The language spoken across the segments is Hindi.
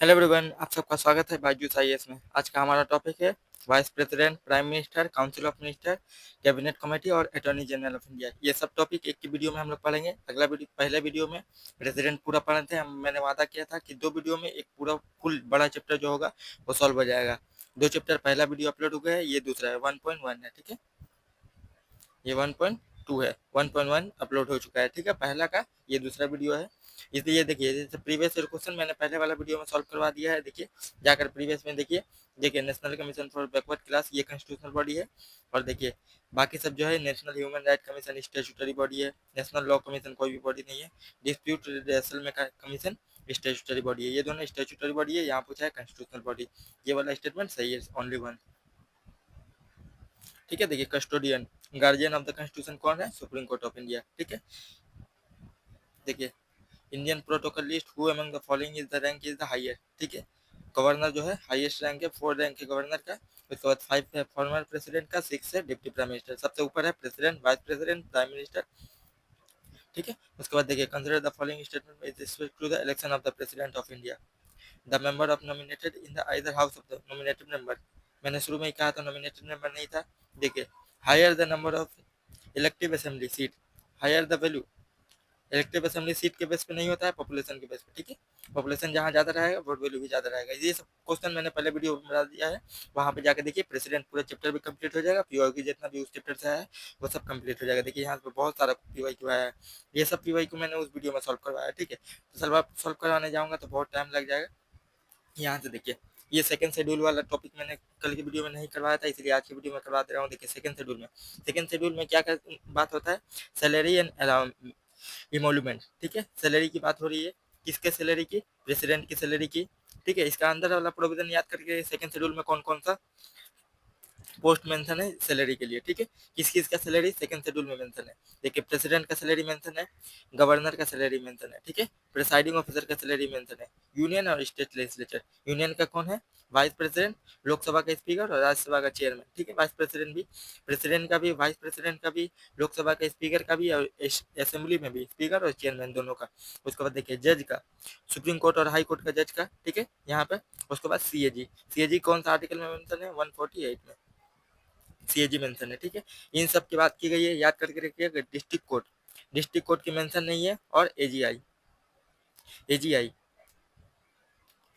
हेलो एवरीवन, आप सबका स्वागत है बायजूस आईएएस में। आज का हमारा टॉपिक है vice president, prime minister, council of minister, cabinet committee और अटॉर्नी जनरल ऑफ इंडिया। ये सब टॉपिक एक ही वीडियो में हम लोग पढ़ेंगे। पहले वीडियो में प्रेसिडेंट पूरा पढ़े थे मैंने वादा किया था कि 2 वीडियो में एक पूरा फुल बड़ा चैप्टर जो होगा वो सॉल्व हो जाएगा। 2 चैप्टर पहला वीडियो अपलोड हो गया है, ये दूसरा है 1.1 है, ठीक है। ये 1.2 है, 1.1 अपलोड हो चुका है, ठीक है, पहला का ये दूसरा वीडियो है। इसलिए देखिए, जैसे प्रीवियस ईयर क्वेश्चन मैंने पहले वाला वीडियो में सॉल्व करवा दिया है। देखिए जाकर प्रीवियस में देखिए national commission for backward class ये कॉन्स्टिट्यूशनल बॉडी है। और देखिए बाकी सब जो है national human right commission statutory body है, नेशनल लॉ कमीशन कोई भी बॉडी नहीं है। डिस्प्यूट रिड्रेसल में कमीशन स्टैट्यूटरी बॉडी है, ये दोनों स्टैट्यूटरी बॉडी है। यहाँ पूछा है कॉन्स्टिट्यूशनल बॉडी, ये वाला स्टेटमेंट सही है, ओनली वन, ठीक है। देखिए custodian guardian of the constitution कौन है? सुप्रीम कोर्ट ऑफ इंडिया, ठीक है। देखिए Indian protocol list who among the following is the rank is the highest, ठीक है। गवर्नर जो है हाईएस्ट रैंक है, 4 रैंक है गवर्नर का। उसके बाद 5 है फॉर्मर प्रेसिडेंट का, 6 है डिप्टी प्राइम मिनिस्टर, सबसे ऊपर है president, vice president, prime minister, ठीक है। उसके बाद देखिए consider the following statement with respect to the election of the president of India. The member of nominated in the either house of the nominated member, मैंने शुरू में ही कहा था नॉमिनेटेड मेंबर नहीं था। देखिए higher the number of elective assembly seat, higher the value elective assembly seat के बेस पे नहीं होता है, पॉपुलेशन के बेस पे, ठीक है। पॉपुलेशन जहाँ ज़्यादा रहेगा वोट वैल्यू भी ज़्यादा रहेगा। ये सब क्वेश्चन मैंने पहले वीडियो में बता दिया है, वहाँ पे जाकर देखिए प्रेसिडेंट पूरा चैप्टर भी कंप्लीट हो जाएगा, पीवाईक्यू जितना भी उस चैप्टर से है वो सब कंप्लीट हो जाएगा। देखिए यहाँ पे बहुत सारा पीवाईक्यू आया है, ये सब पीवाईक्यू मैंने उस वीडियो में सॉल्व करवाया, ठीक है। तो सॉल्व करवाने जाऊँगा तो बहुत टाइम लग जाएगा। यहाँ से देखिए ये सेकंड शेड्यूल वाला टॉपिक मैंने कल की वीडियो में नहीं करवाया था, इसलिए आज की वीडियो में करवा दे रहा हूँ। देखिए सेकंड शेड्यूल में क्या बात होता है? सैलरी एंड इमोल्यूमेंट, ठीक है। सैलरी की बात हो रही है, किसके सैलरी की? प्रेसिडेंट की सैलरी की, ठीक है। इसका अंदर वाला प्रोविजन याद करके सेकंड शेड्यूल में कौन कौन सा पोस्ट मेंशन है सैलरी के लिए, ठीक है। किस किस का सैलरी सेकंड शेड्यूल में मेंशन है? देखिए प्रेसिडेंट का सैलरी मेंशन है, गवर्नर का सैलरी मेंशन है, ठीक है। प्रिसाइडिंग ऑफिसर का सैलरी मेंशन है। यूनियन और स्टेट लेजिस्लेचर, यूनियन का कौन है? वाइस प्रेसिडेंट, लोकसभा का स्पीकर और राज्यसभा का चेयरमैन, ठीक है। वाइस प्रेसिडेंट भी, प्रेसिडेंट का भी, वाइस प्रेसिडेंट का भी, लोकसभा का स्पीकर का भी और असेंबली में भी स्पीकर और चेयरमैन दोनों का। उसके बाद देखिए जज का, सुप्रीम कोर्ट और हाई कोर्ट का जज का, ठीक है, यहाँ पे। उसके बाद सीएजी, सीएजी कौन सा आर्टिकल में मेंशन है? 148 में सीएजी मेंशन है, ठीक है। इन सब की बात की गई है, याद करके रखिएगा। डिस्ट्रिक्ट कोर्ट की मेंशन नहीं है। और एजीआई, एजीआई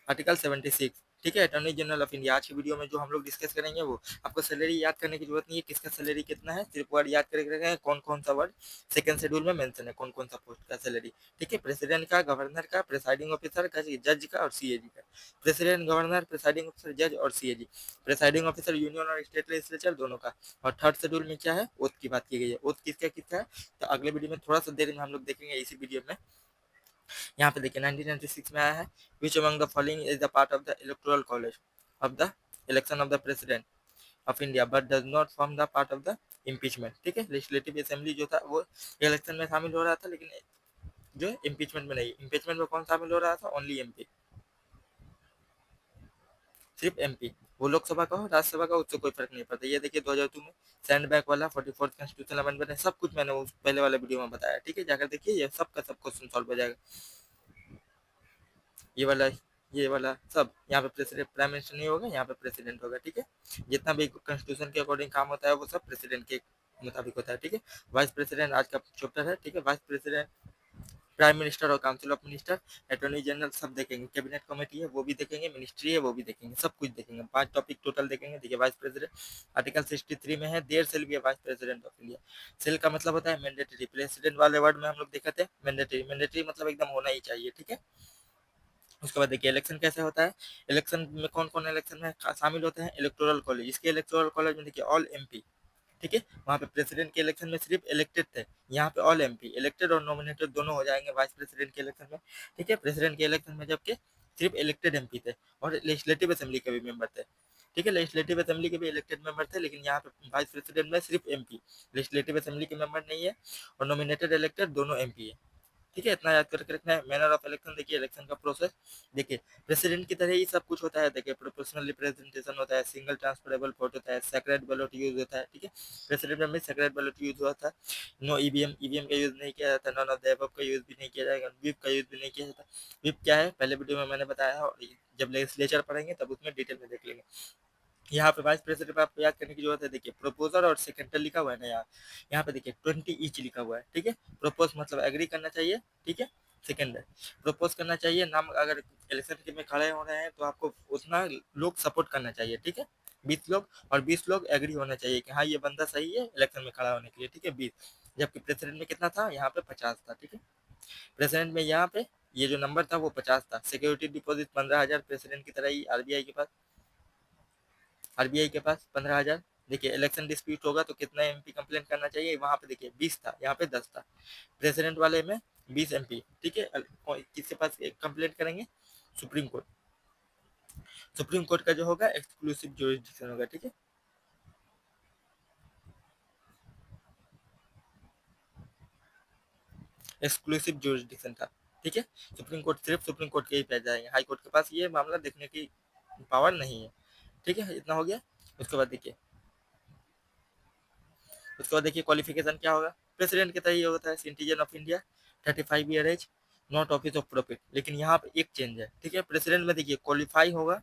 आर्टिकल 76, ठीक है, अटॉर्नी जनरल ऑफ इंडिया। आज की वीडियो में जो हम लोग डिस्कस करेंगे वो आपको सैलरी याद करने की जरूरत नहीं है, किसका सैलरी कितना है, सिर्फ वर्ड याद करके रखें कौन कौन सा वर्ड सेकंड शेड्यूल में मेंशन है, कौन कौन सा पोस्ट का सैलरी, ठीक है। प्रेसिडेंट का, गवर्नर का, प्रिसाइडिंग ऑफिसर का, जज का और सीएजी का। प्रेसिडेंट, गवर्नर, प्रिसाइडिंग ऑफिसर, जज और सीएजी। प्रिसाइडिंग ऑफिसर यूनियन और स्टेट लेजिस्लेचर दोनों का। और थर्ड शेड्यूल में क्या है? ओथ की बात की गई है। ओथ किसका किसका है तो अगले वीडियो में थोड़ा सा देर में हम लोग देखेंगे इसी वीडियो में। यहाँ पे देखिए 1996 में आया है, which among the following is the part of the electoral college of the election of the president of India but does not form the part of the impeachment, ठीक है। लेजिस्लेटिव असेंबली जो था वो इलेक्शन में शामिल हो रहा था, लेकिन जो इम्पीचमेंट में नहीं। इम्पीचमेंट में कौन शामिल हो रहा था? ओनली एमपी, सिर्फ एमपी। वो लोकसभा का हो राज्यसभा का उससे कोई फर्क नहीं पड़ता। ये देखिए 2002 में सैंड बैग वाला 44th कॉन्स्टिट्यूशनल अमेंडमेंट है, सब कुछ मैंने उस पहले वाले वीडियो में बताया, ठीक है। जाकर देखिए ये सब का सब क्वेश्चन सॉल्व हो जाएगा। ये वाला, ये वाला सब यहाँ पे प्रेसिडेंट, प्राइम मिनिस्टर नहीं होगा, यहाँ पे प्रेसिडेंट होगा, ठीक है। जितना भी कॉन्स्टिट्यूशन के अकॉर्डिंग काम होता है वो सब प्रेसिडेंट के मुताबिक होता है, ठीक है। वाइस प्रेसिडेंट आज का चैप्टर है, ठीक है। वाइस प्रेसिडेंट, प्राइम मिनिस्टर और council of minister, attorney general सब देखेंगे, कैबिनेट कमेटी है वो भी देखेंगे, मिनिस्ट्री है वो भी देखेंगे, सब कुछ देखेंगे। 5 टॉपिक टोटल देखेंगे। देखिए वाइस प्रेसिडेंट आर्टिकल 63 में है, there shall be vice president of India. Shall का मतलब होता है मैंडेटरी, प्रेसिडेंट वाले वर्ड में हम लोग देखे थे मैंडेटरी, मैंडेटरी मतलब एकदम होना ही चाहिए, ठीक है। उसके बाद देखिए इलेक्शन कैसे होता है। इलेक्शन में कौन कौन इलेक्शन में शामिल होते हैं? इलेक्टोरल कॉलेज, इसके इलेक्टोरल कॉलेज में देखिए ऑल एमपी, ठीक है। वहाँ पे प्रेसिडेंट के इलेक्शन में सिर्फ इलेक्टेड थे, यहाँ पे ऑल एमपी, इलेक्टेड और नॉमिनेटेड दोनों हो जाएंगे वाइस प्रेसिडेंट के इलेक्शन में, ठीक है। प्रेसिडेंट के इलेक्शन में जबकि सिर्फ इलेक्टेड एमपी थे और लेजिस्लेटिव असेंबली के भी मेंबर थे, ठीक है। लेजिस्लेटिव असेंबली के भी इलेक्टेड मेंबर थे, लेकिन यहाँ पे वाइस प्रेसिडेंट में सिर्फ एमपी, लेजिस्लेटिव असेंबली के मेंबर नहीं है। और नॉमिनेटेड इलेक्टेड दोनों एमपी है, ठीक है, इतना याद करके रखना है। मैनर ऑफ इलेक्शन, देखिए इलेक्शन का प्रोसेस, देखिए प्रेसिडेंट की तरह ही सब कुछ होता है। देखिए प्रोपोर्शनल रिप्रेजेंटेशन होता है, सिंगल ट्रांसफरेबल वोट होता है, सेक्रेट बैलेट यूज होता है। ठीक है, प्रेसिडेंट में सेक्रेट बैलेट यूज होता है। नो ईवीएम, ईवीएम का यूज नहीं किया जाता। नॉन ऑफ द एबव का यूज भी नहीं किया जाएगा। व्हिप का यूज भी नहीं किया जाता। व्हिप क्या है पहले वीडियो में मैंने बताया है, और जब लेजिस्लेचर पढ़ेंगे तब उसमें डिटेल में देख लेंगे। यहाँ पे वाइस प्रेसिडेंट पे आपको याद करने की जरूरत है। देखिए प्रोपोजर और सेकेंडर लिखा हुआ है ना यहाँ, यहाँ पे देखिए 20 ईच लिखा हुआ है। ठीक है, प्रोपोज मतलब एग्री करना चाहिए। ठीक है, सेकेंडर प्रपोज करना चाहिए। नाम अगर इलेक्शन में खड़े हो रहे हैं तो आपको उतना लोग सपोर्ट करना चाहिए। ठीक है, 20 लोग, और 20 लोग एग्री होना चाहिए कि हाँ ये बंदा सही है इलेक्शन में खड़ा होने के लिए। ठीक है, 20, जबकि प्रेसिडेंट में कितना था, यहाँ पे 50 था। ठीक है, प्रेसिडेंट में यहाँ पे ये जो नंबर था वो 50 था। सिक्योरिटी डिपॉजिट 15,000 प्रेसिडेंट की तरह ही आरबीआई के पास, आरबीआई के पास 15,000। देखिए इलेक्शन डिस्प्यूट होगा तो कितना एमपी कंप्लेंट करना चाहिए, वहां पे देखिए 20 था, यहाँ पे 10 था। प्रेसिडेंट वाले में 20 एमपी। ठीक है, किसके पास कंप्लेंट करेंगे, सुप्रीम कोर्ट। सुप्रीम कोर्ट का जो होगा एक्सक्लूसिव जुरिस्डिक्शन होगा। ठीक है, एक्सक्लूसिव जुरिस्डिक्शन था। ठीक है, सुप्रीम कोर्ट सिर्फ सुप्रीम कोर्ट के ही पैर जाएंगे, हाई कोर्ट के पास ये मामला देखने की पावर नहीं है। ठीक है, इतना हो गया। उसके बाद देखिए, उसके बाद देखिए क्वालिफिकेशन क्या होगा, प्रेसिडेंट के तरह ही होता है। Citizen of India, 35 year age, not office of profit. लेकिन यहाँ पे एक चेंज है। ठीक है, प्रेसिडेंट में देखिए क्वालिफाई होगा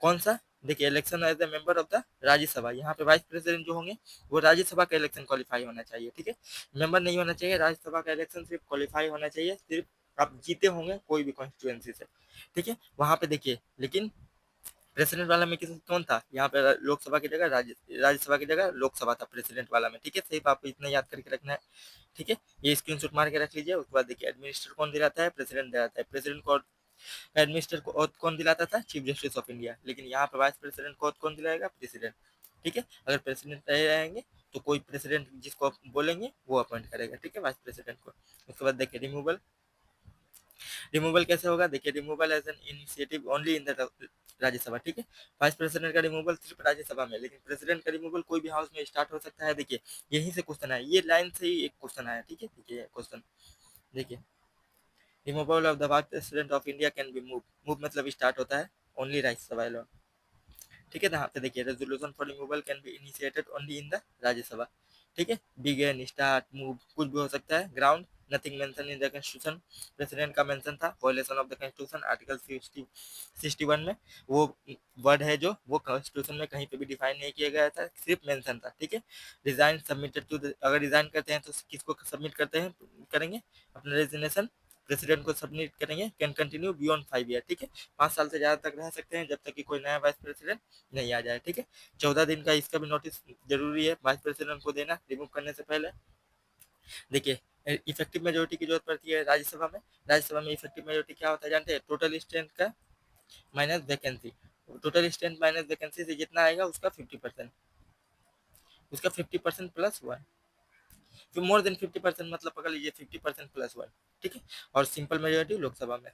कौन सा, देखिए election as a member of the Rajya Sabha. यहाँ पे वाइस प्रेसिडेंट जो होंगे वो राज्यसभा का इलेक्शन क्वालिफाई होना चाहिए। ठीक है, मेंबर नहीं होना चाहिए। राज्यसभा का इलेक्शन सिर्फ क्वालिफाई होना चाहिए, सिर्फ आप जीते होंगे कोई भी कॉन्स्टिट्यूएंसी से। ठीक है, वहां पे देखिए, लेकिन प्रेसिडेंट वाला में किस कौन था, यहाँ पे लोकसभा की जगह राज्यसभा की जगह लोकसभा था प्रेसिडेंट वाला में। ठीक है, सिर्फ आपको इतना याद करके रखना है। ठीक है, ये स्क्रीनशॉट मार के रख लीजिए। उसके बाद देखिए एडमिनिस्टर कौन दिलाता है, प्रेसिडेंट दिलाता है। प्रेसिडेंट को एडमिनिस्टर को ओथ कौन दिलाता था, चीफ जस्टिस ऑफ इंडिया। लेकिन यहाँ पर वाइस प्रेसिडेंट को ओथ कौन दिलाएगा, प्रेसिडेंट। ठीक है, अगर प्रेसिडेंट रहे रहेंगे तो कोई प्रेसिडेंट जिसको आप बोलेंगे वो अपॉइंट करेगा। ठीक है, वाइस प्रेसिडेंट को। उसके बाद देखिए रिमूवल, रिमूवल कैसे होगा, देखिए removal as an initiative only in the Rajya Sabha. ठीक है, वाइस प्रेसिडेंट का रिमूवल सिर्फ राज्यसभा में, लेकिन प्रेसिडेंट का रिमूवल कोई भी हाउस में स्टार्ट हो सकता है। देखिए यहीं से क्वेश्चन है, ये लाइन से ही एक क्वेश्चन आया। ठीक है, देखिए क्वेश्चन देखिए, removal of the vice president of India can be move, move मतलब स्टार्ट होता है ओनली राज्यसभा alone। ठीक है, यहाँ पे देखिए resolution for removal can be initiated only in the Rajya Sabha. ठीक है, बिगेन, स्टार्ट, मूव कुछ भी हो सकता है। Ground, nothing mention in the constitution. President का मेंशन था violation of the constitution article 61 में। वो वर्ड है जो वो कॉन्स्टिट्यूशन में कहीं पे भी डिफाइन नहीं किया गया था, सिर्फ मेंशन था। ठीक है, रिजाइन सबमिटेड टू द, अगर रिजाइन करते हैं तो किसको सबमिट करते हैं, करेंगे अपना रेजिग्नेशन प्रेसिडेंट को सबमिट करेंगे। Can continue beyond 5 year. ठीक है, 5 साल से ज़्यादा तक रह सकते हैं जब तक कि कोई नया वाइस प्रेसिडेंट नहीं आ जाए। ठीक है, 14 दिन का इसका भी नोटिस जरूरी है वाइस प्रेसिडेंट को देना रिमूव करने से पहले। देखिए इफेक्टिव मेजोरिटी की जरूरत पड़ती है राज्यसभा में। राज्यसभा में इफेक्टिव मेजोरिटी क्या होता है जानते हैं, टोटल स्ट्रेंथ का minus vacancy. Total strength minus vacancy से जितना आएगा उसका 50%, उसका 50% प्लस 1, फिर मोर देन 50% मतलब पकड़ लीजिए 50% प्लस 1। ठीक है, और सिंपल मेजोरिटी लोकसभा में।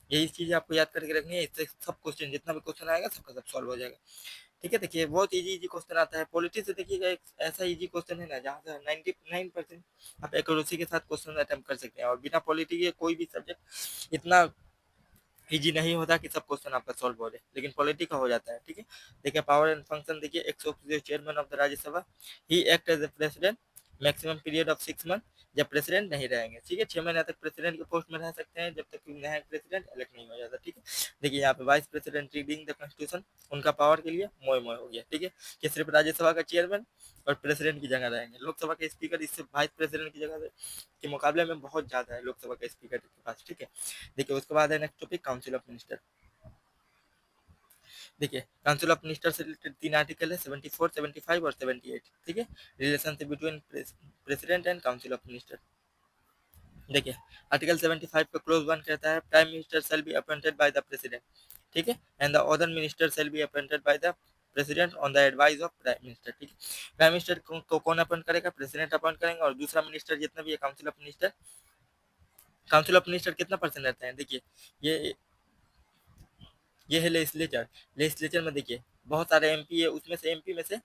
यही चीज़ आपको याद करके रखनी है, इससे सब क्वेश्चन जितना भी क्वेश्चन आएगा सबका सब सॉल्व हो जाएगा। ठीक है, देखिए बहुत इजी इजी क्वेश्चन आता है। पॉलिटिक्स से देखिएगा एक ऐसा इजी क्वेश्चन है ना जहाँ से 99% आप एक्यूरेसी के साथ क्वेश्चन अटेम्प्ट कर सकते हैं, और बिना पॉलिटिक्स के कोई भी सब्जेक्ट इतना इजी नहीं होता कि सब क्वेश्चन आपका सॉल्व हो जाए, लेकिन पॉलिटिक्स का हो जाता है। ठीक है, देखिए पावर एंड फंक्शन, देखिए ex official chairman of the Rajya Sabha, he act as a president maximum period of 6 month, जब प्रेसिडेंट नहीं रहेंगे। ठीक है, 6 महीने तक प्रेसिडेंट के पोस्ट में रह सकते हैं जब तक कि नया प्रेसिडेंट इलेक्ट नहीं हो जाता। ठीक है, देखिए यहाँ पे vice president reading the constitution, उनका पावर के लिए मोय मोय हो गया। ठीक है, कि सिर्फ राज्यसभा का चेयरमैन और प्रेसिडेंट की जगह रहेंगे। लोकसभा के स्पीकर इससे वाइस प्रेसिडेंट की जगह के मुकाबले में बहुत ज़्यादा है लोकसभा के स्पीकर के पास। ठीक है, देखिए उसके बाद है next topic council of minister. देखिए काउंसिल ऑफ मिनिस्टर से रिलेटेड 3 आर्टिकल है, 74, 75 और 78। ठीक है, relationship between president and council of minister. देखिए आर्टिकल 75 का क्लोज 1 कहता है prime minister shall be appointed by the president. ठीक है, and the other minister shall be appointed by the president on the advice of prime minister. ठीक है, प्राइम मिनिस्टर को कौन अपॉइंट करेगा, प्रेसिडेंट अपॉइंट करेंगे, और दूसरा मिनिस्टर जितना भी है council of minister. Council of minister कितना परसेंट रहते हैं, देखिए ये ये है लेजिस्लेचर। लेजिस्लेचर में देखिए बहुत सारे एमपी है, उसमें से एमपी में से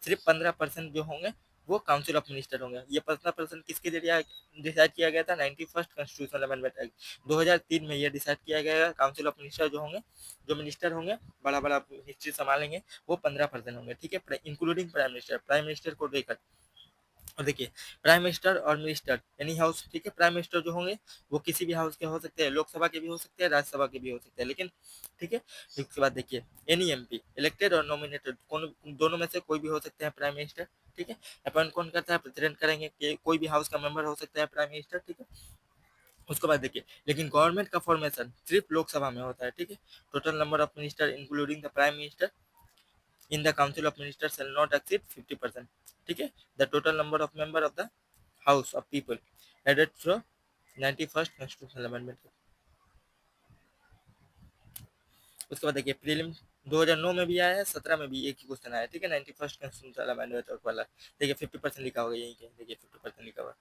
सिर्फ 15% जो होंगे वो काउंसिल ऑफ मिनिस्टर होंगे। ये पर्सनल पर्सन किसके जरिए डिसाइड किया गया था? 91st कॉन्स्टिट्यूशनल अमेंडमेंट एक्ट 2003 में ये डिसाइड किया गया है। काउंसिल ऑफ मिनिस्टर जो होंगे, जो मिनिस्टर होंगे, बड़ा बड़ा हिस्ट्री संभालेंगे, वो 15% होंगे, ठीक है, including prime minister. Prime minister को लेकर, और देखिए प्राइम मिनिस्टर और मिनिस्टर एनी हाउस, ठीक है, प्राइम मिनिस्टर जो होंगे वो किसी भी हाउस के हो सकते हैं, लोकसभा के भी हो सकते हैं, राज्यसभा के भी हो सकते हैं, लेकिन ठीक है। इसके बाद देखिए एनी एमपी इलेक्टेड और नॉमिनेटेड, दोनों में से कोई भी हो सकते हैं प्राइम मिनिस्टर, ठीक है। अपॉइंट कौन करता है? प्रेसिडेंट करेंगे, कि कोई भी हाउस का मेंबर हो सकता है प्राइम मिनिस्टर, ठीक है। उसके बाद देखिए, लेकिन गवर्नमेंट का फॉर्मेशन सिर्फ लोकसभा में होता है, ठीक है। Total number of minister including the prime minister in the council of ministers shall not exceed 50%, ठीक है। the total number of member of the house of people added through 91st constitutional amendment। उसके बाद देखिए प्रीलिम 2009 में भी आया है, 17 में भी एक ही क्वेश्चन आया, ठीक है, 91st constitutional amendment वाला। देखिए 50% लिखा होगा यहीं के, देखिए 50% लिखा हुआ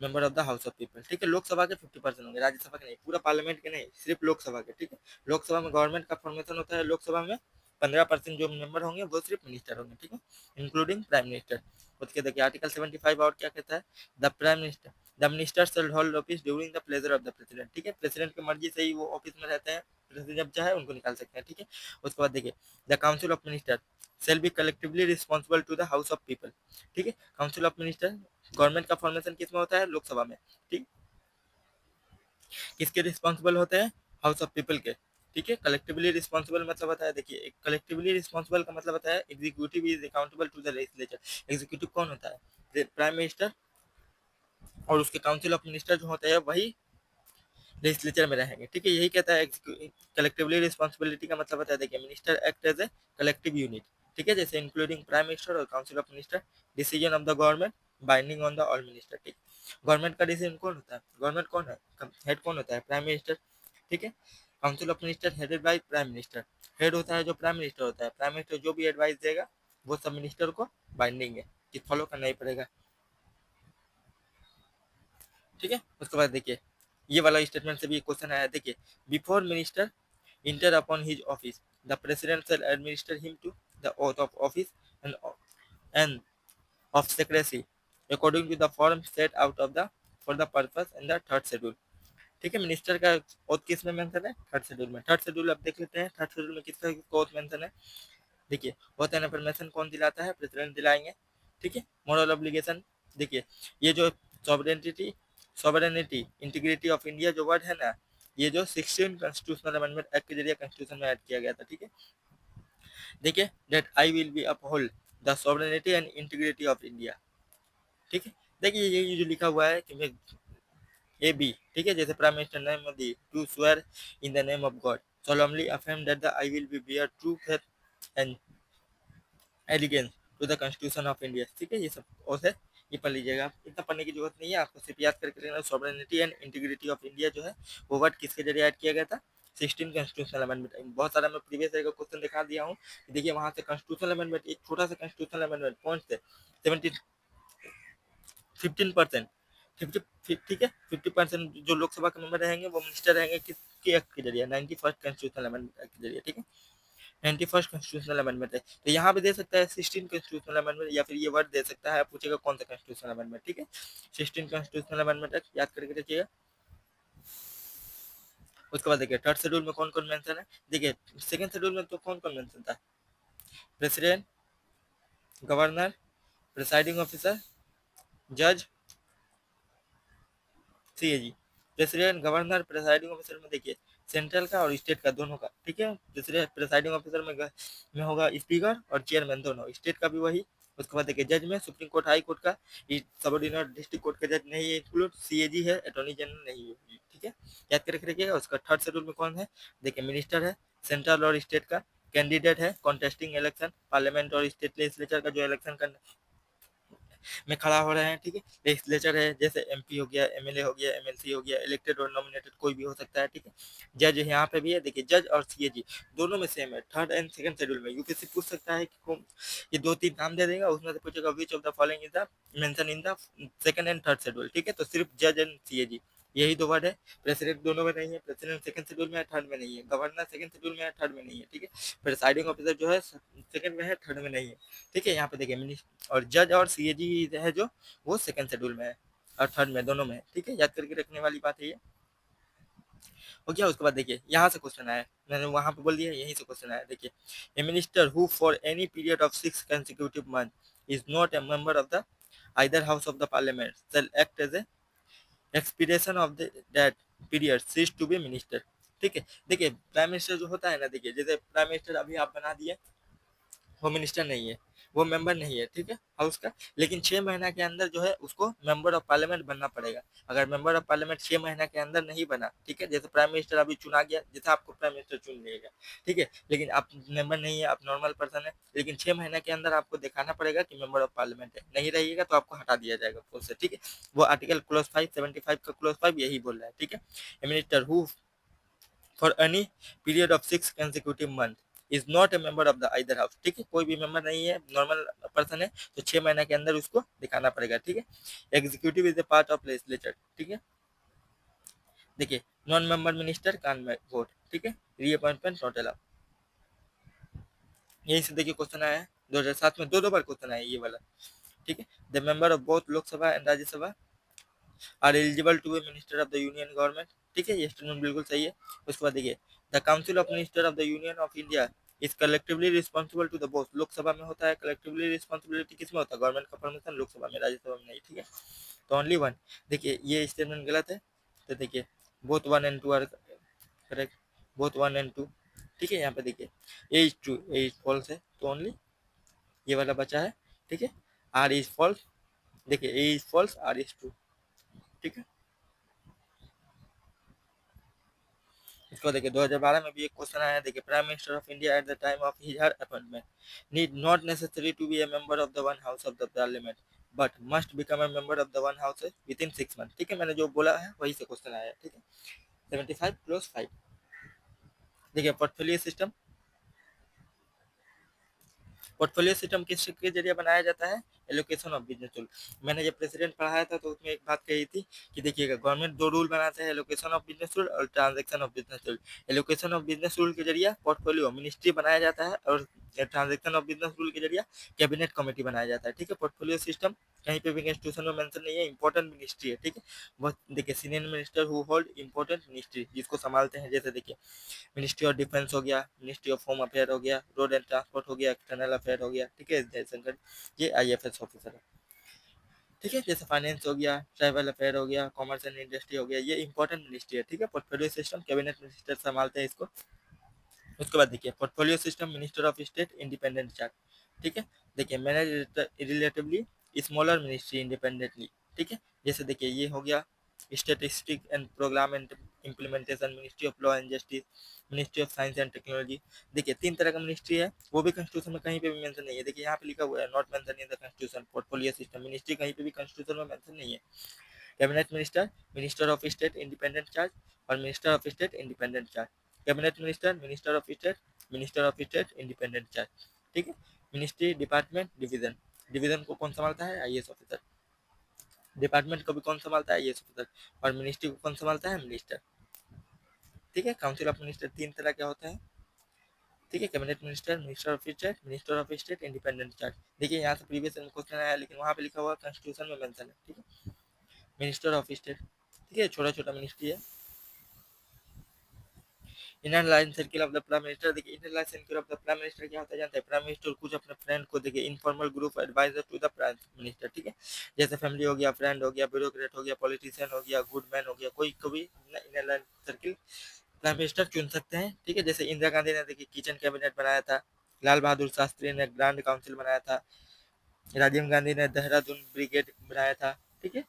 member of the house of people, ठीक है। लोकसभा के 50% होंगे, राज्यसभा के नहीं, पूरा पार्लियामेंट के नहीं, सिर्फ लोकसभा के, ठीक है। लोकसभा में गवर्नमेंट का फॉर्मेशन होता है, लोकसभा में 15% जो मेंबर होंगे वो सिर्फ मिनिस्टर होंगे, ठीक है, इंक्लूडिंग प्राइम मिनिस्टर। उसके देखिए आर्टिकल 75 और क्या कहता है? The prime minister the minister shall hold office during the pleasure of the president, ठीक है। प्रेसिडेंट की मर्जी से ही वो ऑफिस में रहते हैं, प्रेसिडेंट जब चाहे उनको निकाल सकते हैं, ठीक है। उसके बाद देखिए the council of minister shall be collectively responsible to the house of people, ठीक है। काउंसिल ऑफ मिनिस्टर गवर्नमेंट का फॉर्मेशन किस में होता है? लोकसभा में, ठीक। किसके रिस्पॉन्सिबल होते हैं? हाउस ऑफ पीपल के, ठीक है। कलेक्टिवली रिस्पॉन्सिबल मतलब होता है, देखिए कलेक्टिवली रिस्पॉन्सिबल का मतलब होता है executive is accountable to the legislature. Executive कौन होता है? प्राइम मिनिस्टर, और उसके काउंसिल ऑफ मिनिस्टर जो होते हैं वही लेजिस्लेचर में रहेंगे, ठीक है। यही कहता है कलेक्टिवली रिस्पॉन्सिबिलिटी का मतलब होता है, देखिए minister act as a collective unit, ठीक है, जैसे इंक्लूडिंग प्राइम मिनिस्टर और council of minister, decision of the government binding on the all minister, ठीक। गवर्नमेंट का डिसीजन कौन होता है? गवर्नमेंट कौन है? हेड कौन होता है? प्राइम मिनिस्टर, ठीक है। Council of minister headed by prime minister, head होता है जो प्राइम मिनिस्टर होता है। प्राइम मिनिस्टर जो भी एडवाइस देगा वो सब मिनिस्टर को बाइंडिंग है कि फॉलो करना ही पड़ेगा, ठीक है। उसके बाद देखिए ये वाला स्टेटमेंट से भी क्वेश्चन आया, देखिए before minister enter upon his office the president shall administer him to the oath of office and and of secrecy according to the form set out of the for the purpose in the third schedule, ठीक है। मिनिस्टर का ओथ किस में मेंशन है? थर्ड शेड्यूल में। थर्ड शेड्यूल अब देख लेते हैं, थर्ड शेड्यूल में किसका ओथ मेंशन है। देखिए ओथ एंड इन्फॉर्मेशन कौन दिलाता है? प्रेसिडेंट दिलाएंगे, ठीक है। मोरल ऑब्लिगेशन, देखिए ये जो sovereignty sovereignty integrity of India जो वर्ड है ना, ये जो 16 कॉन्स्टिट्यूशनल अमेंडमेंट एक्ट के जरिए कॉन्स्टिट्यूशन में ऐड किया गया था, ठीक है। देखिए that I will be uphold the sovereignty and integrity of India, ठीक है। देखिए ये जो लिखा हुआ है कि मैं ए बी, ठीक है, जैसे prime minister Narendra Modi to swear in the name of god solemnly affirm that the I will be bear true faith and allegiance to the Constitution of India, ठीक है। ये सब ओथ है, ये पढ़ लीजिएगा, आप इतना पढ़ने की जरूरत नहीं है, आपको सिर्फ याद करके लेना। Sovereignty and integrity of India जो है वो वर्ड किसके जरिए ऐड किया गया था? 16 कॉन्स्टिट्यूशनल अमेंडमेंट। बहुत सारा मैं प्रीवियस ईयर का क्वेश्चन दिखा दिया हूँ, देखिए वहां से कॉन्स्टिट्यूशनल अमेंडमेंट, एक छोटा सा कॉन्स्टिट्यूशनल अमेंडमेंट पहुंच से 15%, 50, ठीक है, 50% जो लोकसभा के मेंबर रहेंगे वो मिनिस्टर रहेंगे किसके एक्ट के जरिए? 91st कॉन्स्टिट्यूशनल अमेंडमेंट एक्ट के जरिए, ठीक है। 91st कॉन्स्टिट्यूशनल अमेंडमेंट है, तो यहाँ पे दे सकता है 16 कॉन्स्टिट्यूशनल अमेंडमेंट, या फिर ये वर्ड दे सकता है, पूछेगा कौन सा कॉन्स्टिट्यूशनल अमेंडमेंट, ठीक है। 16 कॉन्स्टिट्यूशनल अमेंडमेंट एक्ट याद करके रखिएगा। उसके बाद देखिए थर्ड शेड्यूल में कौन कौन मेंशन है। देखिए सेकंड शेड्यूल में तो कौन कौन मेंशन था? प्रेसिडेंट, गवर्नर, प्रिसाइडिंग ऑफिसर, जज, CAG. President, governor, presiding officer में देखिए सेंट्रल का और स्टेट का दोनों का, ठीक है। प्रेसिडेंट प्रिसाइडिंग ऑफिसर में होगा स्पीकर और चेयरमैन दोनों, स्टेट का भी वही। उसके बाद देखिए जज में सुप्रीम कोर्ट, हाई कोर्ट का, सबऑर्डिनेट डिस्ट्रिक्ट कोर्ट का जज नहीं है इंक्लूड, सीएजी है, अटॉर्नी जनरल नहीं है, ठीक है, याद करके रखिएगा। उसका थर्ड शेड्यूल में कौन है? देखिए मिनिस्टर है, सेंट्रल और स्टेट का, कैंडिडेट है, कॉन्टेस्टिंग इलेक्शन, पार्लियामेंट और स्टेट लेजिस्लेचर का जो इलेक्शन का में खड़ा हो रहे हैं, ठीक है। लेजिस्लेचर है, जैसे एमपी हो गया, एमएलए हो गया, एमएलसी हो गया, इलेक्टेड और नॉमिनेटेड कोई भी हो सकता है, ठीक है। जज यहाँ पे भी है, देखिए जज और सीएजी दोनों में सेम है। थर्ड एंड सेकंड शेड्यूल में यूपीएससी पूछ सकता है कि कौन, ये दो तीन नाम दे देगा, उसमें से पूछेगा which of the following is the mention in the second and third schedule, ठीक है। तो सिर्फ जज एंड सीएजी, यही दो वर्ड है। प्रेसिडेंट दोनों में नहीं है, प्रेसिडेंट सेकंड शेड्यूल में है, थर्ड में नहीं है। गवर्नर सेकंड शेड्यूल में है, थर्ड में नहीं है, ठीक है। प्रिसाइडिंग ऑफिसर जो है सेकंड में है, थर्ड में नहीं है, ठीक है। यहाँ पे देखिए मिनिस्टर और जज और सीएजी है जो वो सेकंड शेड्यूल में है और थर्ड में, दोनों में है, ठीक है। याद करके रखने वाली बात है ये, हो गया। उसके बाद देखिए यहाँ से क्वेश्चन आया, मैंने वहां पे बोल दिया, यहीं से क्वेश्चन आया। देखिए, a minister who for any period of 6 consecutive months is not a member of the either house of the parliament shall act as a expiration of the that period cease to be minister, ठीक है। देखिए प्राइम मिनिस्टर जो होता है ना, देखिए जैसे प्राइम मिनिस्टर अभी आप बना दिए, वो मिनिस्टर नहीं है, वो मेंबर नहीं है, ठीक है, हाउस का। लेकिन 6 महीना के अंदर जो है उसको मेंबर ऑफ पार्लियामेंट बनना पड़ेगा। अगर मेंबर ऑफ पार्लियामेंट 6 महीना के अंदर नहीं बना, ठीक है, जैसे प्राइम मिनिस्टर अभी चुना गया, जैसे आपको प्राइम मिनिस्टर चुन लिएगा, ठीक है, लेकिन आप मेंबर नहीं है, आप नॉर्मल पर्सन है, लेकिन 6 महीना के अंदर आपको दिखाना पड़ेगा कि मेंबर ऑफ पार्लियामेंट है। नहीं रहिएगा तो आपको हटा दिया जाएगा पोस्ट से, ठीक है। वो आर्टिकल क्लोज 575 का क्लोज 5 यही बोल रहा है, ठीक है। Minister who for any period of 6 consecutive month is not a member of the either house, ठीक है। कोई भी मेंबर नहीं है, नॉर्मल पर्सन है, तो 6 महीना के अंदर उसको दिखाना पड़ेगा, ठीक है। Executive is a part of legislature, ठीक है। देखिए नॉन मेंबर मिनिस्टर कान वोट, ठीक है। रीअपॉइंटमेंट नॉट अलाउ, यही से देखिए क्वेश्चन आया है 2007 में, दो बार क्वेश्चन आया ये वाला, ठीक है। The member of both Lok Sabha and Rajya Sabha are eligible to be minister of the union government, ठीक है, ये स्टेटमेंट बिल्कुल सही है। उसके बाद देखिए the council of minister of the union of India is collectively responsible to the both, Lok Sabha में होता है, कलेक्टिवली रिस्पॉन्सिबिलिटी किस में होता है, गवर्नमेंट का परमिशन लोकसभा में, राज्यसभा में नहीं, ठीक है। तो ओनली वन, देखिए ये स्टेटमेंट गलत है, तो देखिए both 1 and 2 are correct, both 1 and 2, ठीक है। यहाँ पे देखिए A is true, A is false है, तो ओनली ये वाला बचा है, ठीक है। आर इज फॉल्स, देखिए A is false, R is true, ठीक है। इसको देखिए 2012 में भी एक क्वेश्चन आया, देखिए prime minister of India at the time of his her appointment need not necessary to be a member of the one house of the parliament but must become a member of the one house within 6 month, ठीक है। मैंने जो बोला है वही से क्वेश्चन आया, ठीक है। 75 + 5, देखिए पोर्टफोलियो सिस्टम, पोर्टफोलियो सिस्टम किसके जरिए बनाया जाता है, एलोकेशन ऑफ बिजनेस रूल। मैंने जब प्रेसिडेंट पढ़ाया था तो उसमें एक बात कही थी कि देखिएगा गवर्नमेंट दो रूल बनाते हैं, एलोकेशन ऑफ बिजनेस रूल और transaction of business rule. Allocation of business rule के जरिए पोर्टफोलियो मिनिस्ट्री बनाया जाता है और ट्रांजेक्शन ऑफ बिजनेस रूल के जरिए कैबिनेट कमेटी बनाया जाता है, ठीक है। पोर्टफोलियो सिस्टम कहीं पे भी कॉन्स्टिट्यूशन में मेंशन नहीं है, इंपॉर्टेंट मिनिस्ट्री है, ठीक है। वो देखिए senior minister who hold important ministry, जिसको संभालते हैं, जैसे देखिए मिनिस्ट्री ऑफ डिफेंस हो गया, मिनिस्ट्री ऑफ होम अफेयर हो गया, रोड एंड ट्रांसपोर्ट हो गया, एक्सटर्नल अफेयर हो गया, ठीक है, जयशंकर, ये आईएफएस ऑफिसर है, ठीक है। जैसे फाइनेंस हो गया, ट्राइबल अफेयर हो गया, कॉमर्स एंड इंडस्ट्री हो गया, ये इंपॉर्टेंट मिनिस्ट्री है, ठीक है। पोर्टफोलियो सिस्टम कैबिनेट मिनिस्टर संभालते हैं इसको। उसके बाद देखिए portfolio system minister of state independent chart, ठीक है। देखिए manage relatively smaller ministry independently, ठीक है। जैसे देखिए ये हो गया statistic and program and implementation, ministry of law and justice, ministry of science and technology. देखिए 3 तरह का मिनिस्ट्री है, वो भी कॉन्स्टिट्यूशन में कहीं पे भी मेंशन नहीं है, देखिए यहाँ पे लिखा हुआ है not mention in the constitution portfolio system ministry, कहीं पे भी कॉन्स्टिट्यूशन में मेंशन नहीं है। Cabinet minister, minister of state independent charge और minister of state independent charge. Cabinet minister, minister of state, minister of state independent charge, ठीक है। मिनिस्ट्री, डिपार्टमेंट, डिवीजन, डिवीजन को कौन संभालता है, आईएएस ऑफिसर। डिपार्टमेंट को भी कौन संभालता है, आईएएस ऑफिसर। और मिनिस्ट्री को कौन संभालता है, मिनिस्टर, ठीक है। काउंसिल ऑफ मिनिस्टर 3 तरह के होते हैं, ठीक है। Cabinet minister, minister of state, minister of state independent charge. देखिए यहाँ से प्रीवियस क्वेश्चन आया, लेकिन वहाँ पे लिखा हुआ कॉन्स्टिट्यूशन में मेंशन है, ठीक है। मिनिस्टर ऑफ स्टेट, ठीक है, छोटा छोटा मिनिस्ट्री है। Inner line circle of the prime minister, देखिए inner line circle of the prime minister क्या होता है जानते हैं, प्राइम मिनिस्टर कुछ अपने फ्रेंड को देखिए informal group adviser to the prime minister, ठीक है। जैसे फैमिली हो गया, फ्रेंड हो गया, ब्यूरोक्रेट हो गया, पॉलिटिशियन हो गया, गुड मैन हो गया, कोई कभी inner line circle prime minister चुन सकते हैं, ठीक है। जैसे इंदिरा गांधी ने देखिए किचन कैबिनेट बनाया था, लाल बहादुर शास्त्री ने ग्रांड काउंसिल बनाया था, राजीव गांधी ने देहरादून ब्रिगेड बनाया था, ठीक है,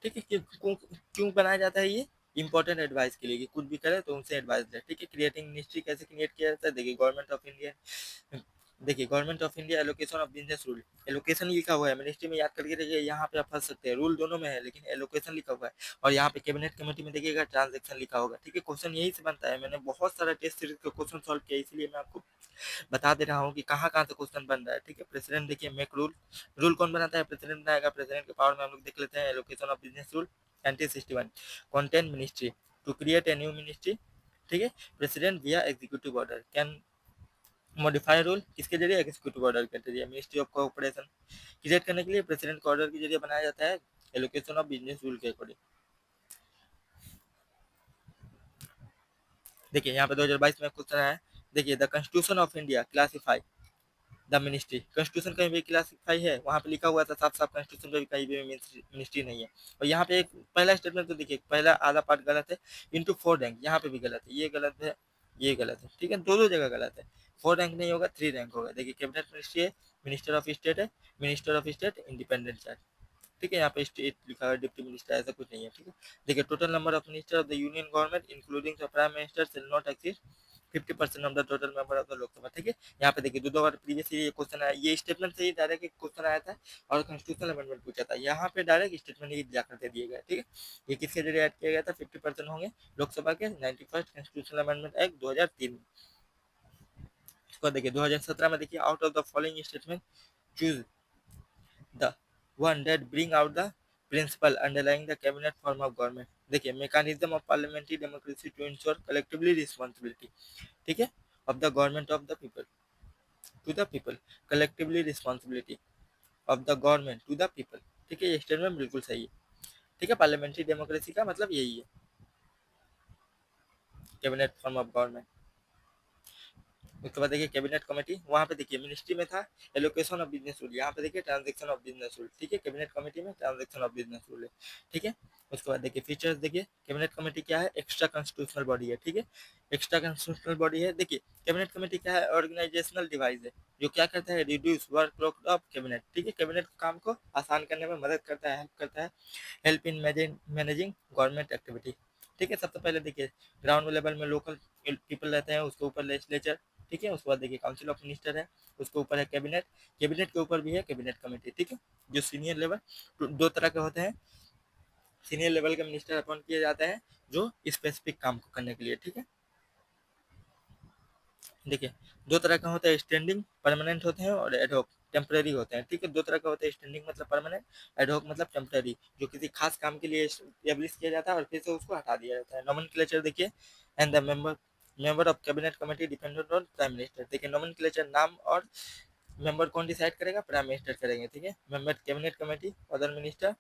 ठीक है। क्यों क्यों बनाया जाता है ये, इंपॉर्टेंट एडवाइस के लिए, कि कुछ भी करे तो उनसे एडवाइस ले, ठीक है। क्रिएटिंग मिनिस्ट्री कैसे क्रिएट किया जाता है, देखिए गवर्नमेंट ऑफ इंडिया देखिए government of India allocation of business rule, allocation लिखा हुआ है मिनिस्ट्री में, याद करके रखिए, यहाँ पे आप फंस सकते हैं, रूल दोनों में है लेकिन एलोकेशन लिखा हुआ है। और यहाँ पे कैबिनेट कमेटी में देखिएगा ट्रांजेक्शन लिखा होगा, ठीक है। क्वेश्चन यही से बनता है, मैंने बहुत सारा टेस्ट सीरीज का क्वेश्चन सॉल्व किया, इसलिए मैं आपको बता दे रहा हूँ कि कहाँ कहाँ से क्वेश्चन बन रहा है, ठीक है। प्रेसिडेंट देखिए मेक रूल, रूल कौन बनाता है, प्रेसिडेंट बनाएगा, प्रेसिडेंट के पावर में हम लोग देख लेते हैं। Allocation of business rule 1961, content ministry to create a new ministry, ठीक है। President via executive order can modify rule, किसके जरिए, एग्जीक्यूटिव ऑर्डर के जरिए। मिनिस्ट्री ऑफ कोऑपरेशन क्रिएट करने के लिए प्रेसिडेंट के ऑर्डर के जरिए बनाया जाता है, एलोकेशन ऑफ बिजनेस रूल के अकॉर्डिंग। देखिए यहाँ पे 2022 में क्वेश्चन है, देखिए the constitution of India classify the ministry, constitution कहीं भी क्लासिफाई है, वहाँ पे लिखा हुआ था साफ साफ, कॉन्स्टिट्यूशन पे भी कहीं भी मिनिस्ट्री नहीं है। और यहाँ पे एक पहला स्टेटमेंट तो देखिए, पहला आधा पार्ट गलत है, इंटू 4 रैंक, यहाँ पे भी गलत है, ये गलत है, ये गलत है, ठीक है, दो दो जगह गलत है। 4 रैंक नहीं होगा, 3 रैंक होगा। देखिए कैबिनेट मिनिस्ट्री है, मिनिस्टर ऑफ स्टेट है, minister of state independent charge, ठीक है। यहाँ पे स्टेट लिखा है, डिप्टी मिनिस्टर, ऐसा कुछ नहीं है, ठीक है। देखिए total number of minister of the union government including the prime minister shall not exceed 50% of the total member of the Lok Sabha, ठीक है। यहाँ पे देखिए दो बार प्रीवियस ये क्वेश्चन आया, ये स्टेटमेंट से ही डायरेक्ट एक क्वेश्चन आया था और कॉन्स्टिट्यूशनल अमेंडमेंट पूछा था, यहाँ पे डायरेक्ट स्टेटमेंट ही जाकर दे दिया गया, ठीक है। ये किसके जरिए ऐड किया गया था, 50% होंगे लोकसभा के 91st कॉन्स्टिट्यूशनल अमेंडमेंट एक्ट 2003 में। इसको देखिए 2017 में, देखिए out of the following statement choose the one that bring out the principle underlying the cabinet form of government। देखिए mechanism of parliamentary democracy to ensure collectively responsibility, ठीक है, of the government of the people to the people, collectively responsibility of the government to the people, ठीक है। ये स्टेटमेंट बिल्कुल सही है, ठीक है। पार्लियामेंट्री डेमोक्रेसी का मतलब यही है, कैबिनेट फॉर्म ऑफ गवर्नमेंट। उसके बाद देखिए कैबिनेट कमेटी, वहाँ पे देखिए मिनिस्ट्री में था एलोकेशन ऑफ बिजनेस रूल, यहाँ पे देखिए ट्रांजेक्शन ऑफ बिजनेस रूल, ठीक है। कैबिनेट कमेटी में ट्रांजेक्शन ऑफ बिजनेस रूल है, ठीक है। उसके बाद देखिए फीचर्स, देखिए कैबिनेट कमेटी क्या है, एक्स्ट्रा कॉन्स्टिट्यूशनल बॉडी है, ठीक है, एक्स्ट्रा कॉन्स्टिट्यूशनल बॉडी है। देखिए कैबिनेट कमेटी क्या है, ऑर्गेनाइजेशनल डिवाइस है, जो क्या करता है, रिड्यूस वर्कलोड ऑफ कैबिनेट, ठीक है। कैबिनेट काम को आसान करने में मदद करता है, हेल्प करता है, help in managing government activity, ठीक है। सबसे पहले देखिए ग्राउंड लेवल में लोकल पीपल रहते हैं, उसके ऊपर लेजिस्लेचर, ठीक है। उसके बाद देखिए काउंसिल ऑफ मिनिस्टर है, उसके ऊपर है कैबिनेट, कैबिनेट के ऊपर भी है कैबिनेट कमेटी, ठीक है। जो सीनियर लेवल दो तरह के होते हैं, सीनियर लेवल के मिनिस्टर अपॉइंट किए जाते हैं जो स्पेसिफिक काम को करने के लिए, ठीक है। देखिए दो तरह का होता है, स्टैंडिंग परमानेंट होते हैं और एडहॉक टेम्परेरी होते हैं, ठीक है। दो तरह का होता है, स्टैंडिंग मतलब परमानेंट, एडहॉक मतलब टेम्परेरी, जो किसी खास काम के लिए एस्टेब्लिश किया जाता है और फिर से उसको हटा दिया जाता है। नोमेनक्लेचर देखिए, and the member of cabinet committee dependent on prime minister, देखिए नोमेनक्लेचर नाम और मेंबर कौन डिसाइड करेगा, प्राइम मिनिस्टर करेंगे, ठीक है। Member cabinet committee other minister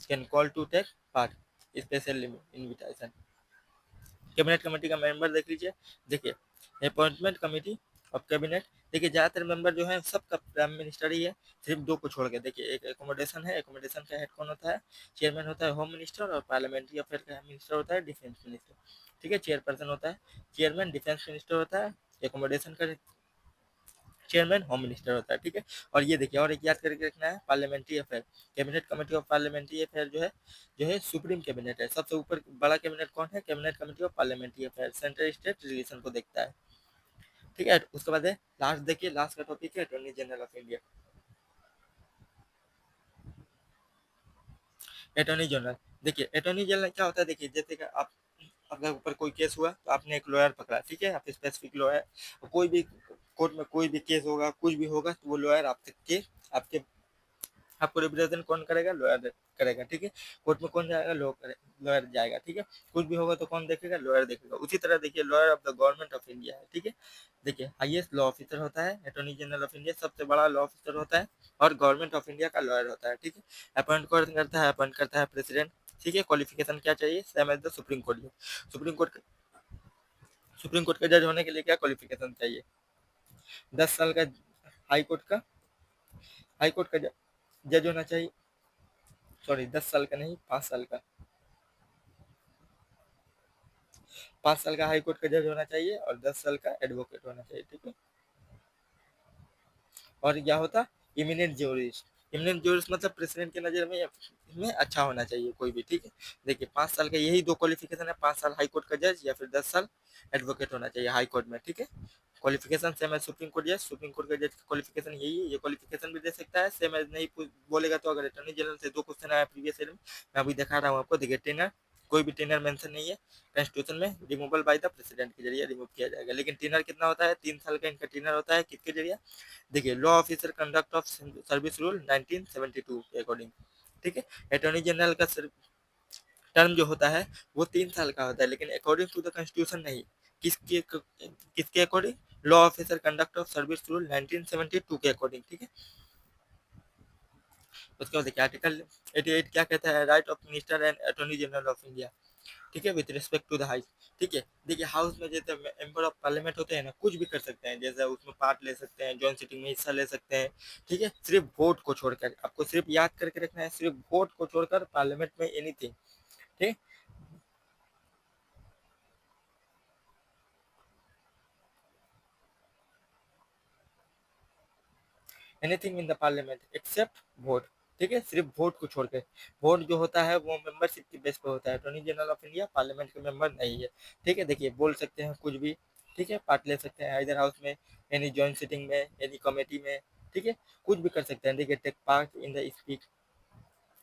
can call to take part special invitation. Cabinet committee का मेंबर देख लीजिए, देखिए अपॉइंटमेंट कमेटी ऑफ कैबिनेट, देखिए ज़्यादातर मेंबर जो है सबका प्राइम मिनिस्टर ही है, सिर्फ दो को छोड़ के। देखिए एक एकोमोडेशन है, एकोमोडेशन का हेड कौन होता है, चेयरमैन होता है होम मिनिस्टर, और पार्लियामेंट्री अफेयर का मिनिस्टर होता है डिफेंस मिनिस्टर, ठीक है। चेयरपर्सन होता है चेयरमैन, डिफेंस मिनिस्टर होता है, एकोमोडेशन का चेयरमैन होम मिनिस्टर होता है, ठीक है। और ये देखिए और एक याद करके रखना है, parliamentary affair, cabinet committee of parliamentary affair जो है सुप्रीम कैबिनेट है, सबसे ऊपर बड़ा कैबिनेट कौन है, cabinet committee of parliamentary affair, central state relation को देखता है, ठीक है। उसके बाद है लास्ट, देखिए लास्ट का टॉपिक है attorney general of India. Attorney general, देखिए अटॉर्नी जनरल क्या होता है, देखिए जैसे कि आप आपके ऊपर कोई केस हुआ तो आपने एक लॉयर पकड़ा, ठीक है, आप स्पेसिफिक लॉयर, कोई भी कोर्ट में कोई भी केस होगा, कुछ भी होगा तो वो लॉयर आपके आपको रिप्रेजेंट कौन करेगा, लॉयर करेगा, ठीक है। कोर्ट में कौन जाएगा, लॉयर जाएगा, ठीक है। कुछ भी होगा तो कौन देखेगा, लॉयर देखेगा। उसी तरह देखिए lawyer of the government of India है, ठीक है। देखिए हाईएस्ट लॉ ऑफिसर होता है अटॉर्नी जनरल ऑफ इंडिया, सबसे बड़ा लॉ ऑफिसर होता है और गवर्नमेंट ऑफ इंडिया का लॉयर होता है, ठीक है। अपॉइंट करता है प्रेसिडेंट, ठीक है। क्वालिफिकेशन क्या चाहिए, same as the supreme court. Supreme court supreme court का जज होने के लिए क्या क्वालिफिकेशन चाहिए, 10 साल का हाई कोर्ट का हाई कोर्ट का जज होना चाहिए, सॉरी 10 साल का नहीं, 5 साल का, 5 साल का हाई कोर्ट का जज होना चाहिए और 10 साल का एडवोकेट होना चाहिए, ठीक है। और क्या होता, इमिनेंट ज्यूरिस्ट, इमिनेंट ज्यूरिस्ट मतलब प्रेसिडेंट की नज़र में अच्छा होना चाहिए कोई भी, ठीक है। देखिए 5 साल का यही दो क्वालिफिकेशन है, 5 साल हाई कोर्ट का जज या फिर 10 साल एडवोकेट होना चाहिए हाई कोर्ट में, ठीक है। क्वालिफिकेशन सेम है सुप्रीम कोर्ट जज, सुप्रीम कोर्ट का जज क्वालिफिकेशन यही है, ये क्वालिफिकेशन भी दे सकता है सेम एज नहीं बोलेगा तो अगर अटॉर्नी जनरल से 2 क्वेश्चन आया प्रीवियस ईयर में, मैं अभी दिखा रहा हूँ आपको, देखिए टेनर, कोई भी टेनर मेंशन नहीं है कॉन्स्टिट्यूशन में, रिमूवल बाय द प्रेसिडेंट के जरिए रिमूव किया जाएगा, लेकिन टेनर कितना होता है, 3 साल का इनका टेनर होता है, किसके जरिए, देखिए law officer conduct of service rule 1972 के अकॉर्डिंग, ठीक है। अटॉर्नी जनरल का टर्म जो होता है वो 3 साल का होता है, लेकिन अकॉर्डिंग टू द कॉन्स्टिट्यूशन नहीं, किसके किसके according, law officer conduct of service rule 1972 के अकॉर्डिंग, ठीक है। उसके बाद देखिए आर्टिकल 88 क्या कहता है, right of minister and attorney general of India, ठीक है, with respect to the house, ठीक है। देखिए हाउस में जैसे मेंबर ऑफ पार्लियामेंट होते हैं ना, कुछ भी कर सकते हैं, जैसे उसमें पार्ट ले सकते हैं, जॉइंट सिटिंग में हिस्सा ले सकते हैं, ठीक है, सिर्फ वोट को छोड़कर, आपको सिर्फ याद करके रखना है, सिर्फ वोट को छोड़कर पार्लियामेंट में एनीथिंग, ठीक, anything in the parliament except vote, ठीक है, सिर्फ वोट को छोड़कर, वोट जो होता है वो मेंबरशिप की बेस पे होता है, attorney general of India parliament के मेंबर नहीं है, ठीक है। देखिए बोल सकते हैं कुछ भी, ठीक है, पार्ट ले सकते हैं इधर हाउस में, एनी जॉइंट सिटिंग में, एनी कमेटी में, ठीक है, कुछ भी कर सकते हैं, देखिए take part in the speech,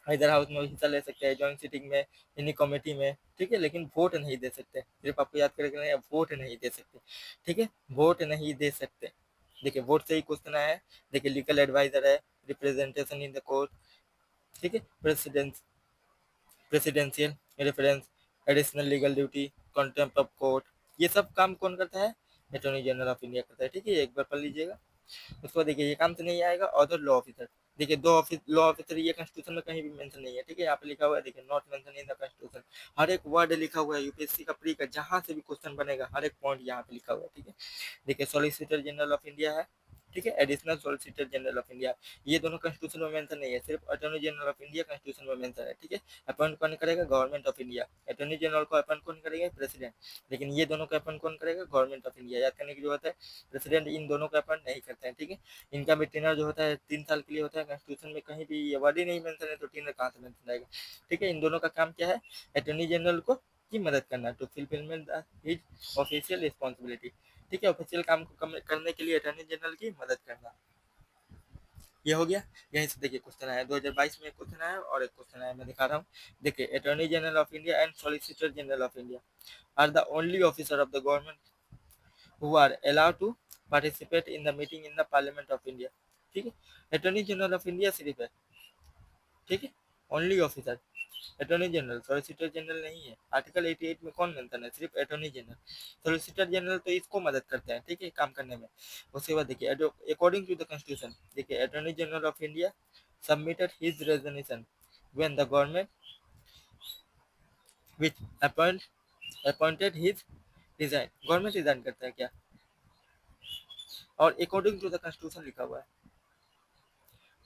इधर हाउस में हिस्सा ले सकते हैं, जॉइंट सिटिंग में, एनी कमेटी में, ठीक है, लेकिन वोट नहीं दे सकते, सिर्फ आपको याद करके वोट नहीं दे सकते, ठीक है, वोट नहीं दे सकते। देखिए वोट से ही क्वेश्चन आया है, देखिए लीगल एडवाइजर है, रिप्रेजेंटेशन इन द कोर्ट, ठीक है, presidential reference, additional legal duty, contempt of court, ये सब काम कौन करता है, अटॉर्नी जनरल ऑफ इंडिया करता है, ठीक है, एक बार पढ़ लीजिएगा। उसको देखिए ये काम तो नहीं आएगा, अदर लॉ ऑफिसर, देखिए दो ऑफिस लॉ ऑफिसर ये कॉन्स्टिट्यूशन में कहीं भी मेंशन नहीं है, ठीक है, यहाँ पे लिखा हुआ है, देखिए not mention in the constitution, हर एक वर्ड लिखा हुआ है, यूपीएससी का प्री का जहां से भी क्वेश्चन बनेगा हर एक पॉइंट यहाँ पे लिखा हुआ है, ठीक है। देखिए सॉलिसिटर जनरल ऑफ इंडिया है, ठीक है, additional solicitor general of India, ये दोनों कॉन्स्टिट्यूशन में मेंशन नहीं है, सिर्फ attorney general of India constitution में मेंशन है, ठीक है। अपॉइंट कौन करेगा, government of India, attorney general को अपॉइंट कौन करेगा, प्रेसिडेंट, लेकिन ये दोनों का अपॉइंट कौन करेगा, गवर्नमेंट ऑफ इंडिया, याद करने की जरूरत है, प्रेसिडेंट इन दोनों का अपॉइंट नहीं करते हैं, ठीक है। इनका भी टेनर जो होता है 3 साल के लिए होता है, कॉन्स्टिट्यूशन में कहीं भी ये वर्ड ही नहीं मेंशन है, तो टेनर कहाँ से मेंशन आएगा, ठीक है। इन दोनों का काम क्या है, अटॉर्नी जनरल को की मदद करना, to fulfilment his official responsibility, ठीक है, ऑफिशियल काम को करने के लिए अटॉर्नी जनरल की मदद करना, ये हो गया। यहीं से देखिए क्वेश्चन आया 2022 में, एक क्वेश्चन आया और एक क्वेश्चन आया, मैं दिखा रहा हूँ, देखिए attorney general of India and solicitor general of India are the only officer of the government who are allowed to participate in the meeting in the parliament of India, ठीक है। अटॉर्नी जनरल ऑफ इंडिया सिर्फ है, ठीक है, only officer attorney general, solicitor general नहीं है, आर्टिकल 88 में कौन मेंशन है, सिर्फ अटॉर्नी जनरल, सॉलिसिटर जनरल तो इसको मदद करते हैं, ठीक है, काम करने में। उसके बाद देखिए अकॉर्डिंग टू द कॉन्स्टिट्यूशन, देखिए attorney general of India submitted his resignation when the government which appointed his resign, government resign करता है क्या, और अकॉर्डिंग टू द कॉन्स्टिट्यूशन लिखा हुआ है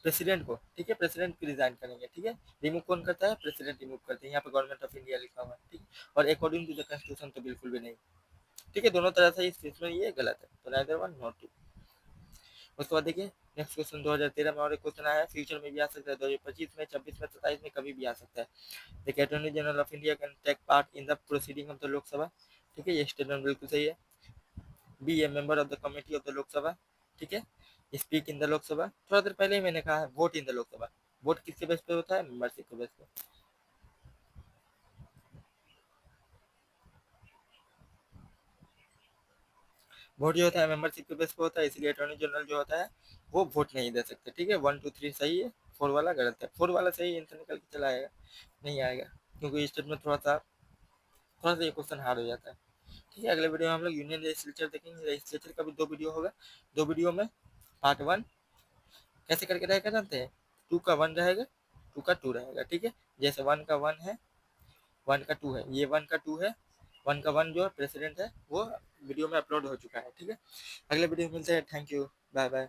प्रेसिडेंट को, ठीक है, प्रेसिडेंट की रिजाइन करेंगे, ठीक है, रिमूव कौन करता है, प्रेसिडेंट रिमूव करते हैं, यहाँ पे गवर्नमेंट ऑफ इंडिया लिखा हुआ है, ठीक है, और अकॉर्डिंग टू द कॉन्स्टिट्यूशन तो बिल्कुल भी नहीं, ठीक है, दोनों तरह से इस केस में ये गलत है, तो नाइदर वन नॉट टू। उसके बाद देखिए नेक्स्ट क्वेश्चन 2013 में और एक क्वेश्चन आया है, फ्यूचर में भी आ सकता है, 2025 में, 26 में, 27 में, कभी भी आ सकता है। देखिए attorney general of India can take part in the proceeding of the Lok Sabha, ठीक है, ये स्टेटमेंट बिल्कुल सही है। Be a member of the committee of the Lok Sabha, ठीक है, स्पीक इन द लोकसभा, थोड़ा देर पहले ही मैंने कहा है, vote in the Lok Sabha, vote किसके बेस पे होता है, मेंबरशिप के बेस पे, वोट जो होता है मेंबरशिप के बेस पे होता है, इसलिए अटॉर्नी जनरल जो होता है वो वोट नहीं दे सकते, ठीक है। 1 2 3 सही है, 4 वाला गलत है, 4 वाला सही इनसे निकल के चला आएगा, नहीं आएगा, क्योंकि स्टेट में थोड़ा सा ये क्वेश्चन हार्ड हो जाता है, ठीक है। अगले वीडियो में हम लोग यूनियन लेजिस्लेचर देखेंगे, लेजिस्लेचर का भी 2 वीडियो होगा, 2 वीडियो में पार्ट 1 कैसे करके रहेगा जानते हैं, 2 का 1 रहेगा, 2 का 2 रहेगा, ठीक है, जैसे 1 का 1 है, 1 का 2 है, ये 1 का 2 है, 1 का 1 जो है प्रेसिडेंट है वो वीडियो में अपलोड हो चुका है, ठीक है। अगले वीडियो में मिलते हैं, थैंक यू, बाय बाय।